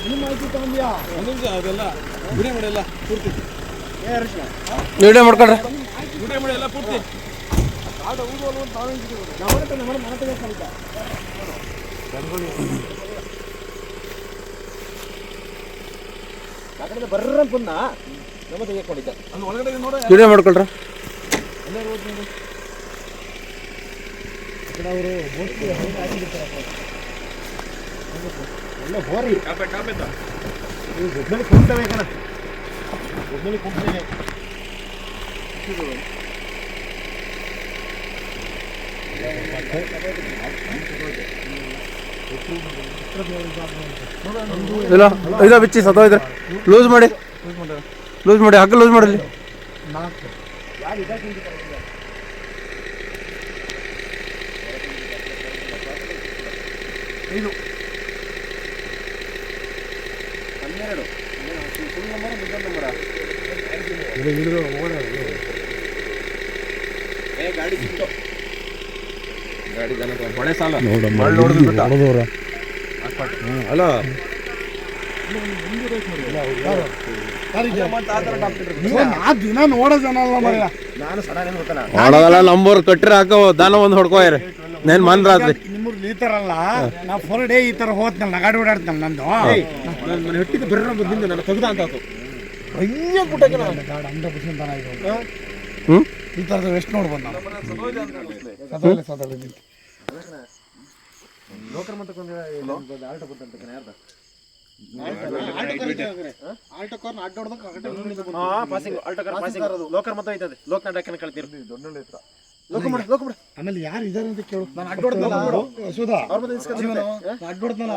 ನಿಮ್ಮ ಮಾಹಿತಿ ತಗೊಂಡ್ಯಾ? ಒಂದು ನಿಮಿಷ ಅದೆಲ್ಲ ವಿಡಿಯೋ ಮಾಡಿ ಎಲ್ಲ ಪೂರ್ತಿ. ವಿಡಿಯೋ ಮಾಡ್ಕೊಳ್ರಿ. ವಿಡಿಯೋ ಮಾಡಿ ಎಲ್ಲ ಪೂರ್ತಿ. ಆಟ ಊರು ನಮ್ಮ ಮನೆ ತೆಗೆದುಕೊಂಡಿದ್ದ ಆ ಕಡೆ ಬರ್ರ ಪುನ್ನ ನಮ್ಮ ತೆಗೆದುಕೊಂಡಿದ್ದ ಅಲ್ಲಿ ಒಳಗಡೆ ನೋಡ ವಿಡಿಯೋ ಮಾಡ್ಕೊಳ್ರಿ. ಎಲ್ಲರೂ ಓದಿ ನೋಡಿ ಅವರು ಮೋಸ್ಟ್ಲಿ ಹಾಕಿರ್ತಾರಪ್ಪ ಎಲ್ಲ ಹೋರಿ ಒಬ್ಬನೇ ಕುಂತವೆ ಕಣ ಒಬ್ಬನೇ ಕುಂತೇನೆ ಇಲ್ಲ ಇದೋ ಬಿಚ್ಚಿ ಸತ್ತೋಯ್ತಾರೆ. ಲೂಸ್ ಮಾಡಿ ಹಗ್ಗ ಲೂಸ್ ಮಾಡಲಿ. ಇದು 12 ಫುಲ್ ನಂಬರ್ ಬಿದ್ದ ನಂಬರ ಇದು ಹಿಡಿದು ಓಡೋದು ಗಾಡಿ ಸಿಕ್ತು ಗಾಡಿ ಜನ ಬಳೆ ಸಾಲ ನೋಡಿದವ್ರ ಅಲ್ಲ ದಿನ ನೋಡೋ ಜನ ಅಲ್ಲ ಮರ ನಾನು ಸಡನ್ ಗೊತ್ತಲ್ಲ ಮಾಡೋದಲ್ಲ ನಂಬರ್ ಕಟ್ಟ್ರೆ ಹಾಕೋ ದಾನ ಒಂದು ಹೊಡ್ಕೋಯ್ರಿ ನೇನ್ ಮನ್ ರಾತ್ರಿ ನಿಮ್ಮೂರ್ಲಿ ಈ ತರ ಅಲ್ಲ ನಾ 4 ಡೇ ಈ ತರ ಹೋದ್ನಲ್ಲ ನಗಾಡಿ ಓಡಾಡ್ತಲ್ಲ ನಂದು ನನ್ನ ಹೆಟ್ಟಿಗೆ ಬರ್ರ ಬಂದಿಂದ ನಾನು ತೆಗ್ದ ಅಂತ ಆತು ಅಯ್ಯ ಪುಟ್ಟಕ್ಕೆ ಗಾಡಿ 100% ದನ ಇದು ಈ ಥರದ ಎಷ್ಟು ನೋಡ್ಬೋದು ನಾನು ಸದಲಿದ್ದೀನಿ ಲೋಕರ್ ಮಟ್ಟಕ್ಕೊಂದು ಆಲ್ಟೋ ಬರ್ತಂತ ಯಾರ್ದ ಲೋಕರ್ ಮತ ಐತದೆ ಲೋಕನಾಟ ಹಾಕಿ ಕಳ್ತೀರಿ ಆಮೇಲೆ ಯಾರು ಇದಾರೆ ಅಂತ ಕೇಳು ನಾನು ಅಡ್ಡೋಡ್ದಲ್ಲ ಅಡ್ಡೋಡ್ದಲ್ಲ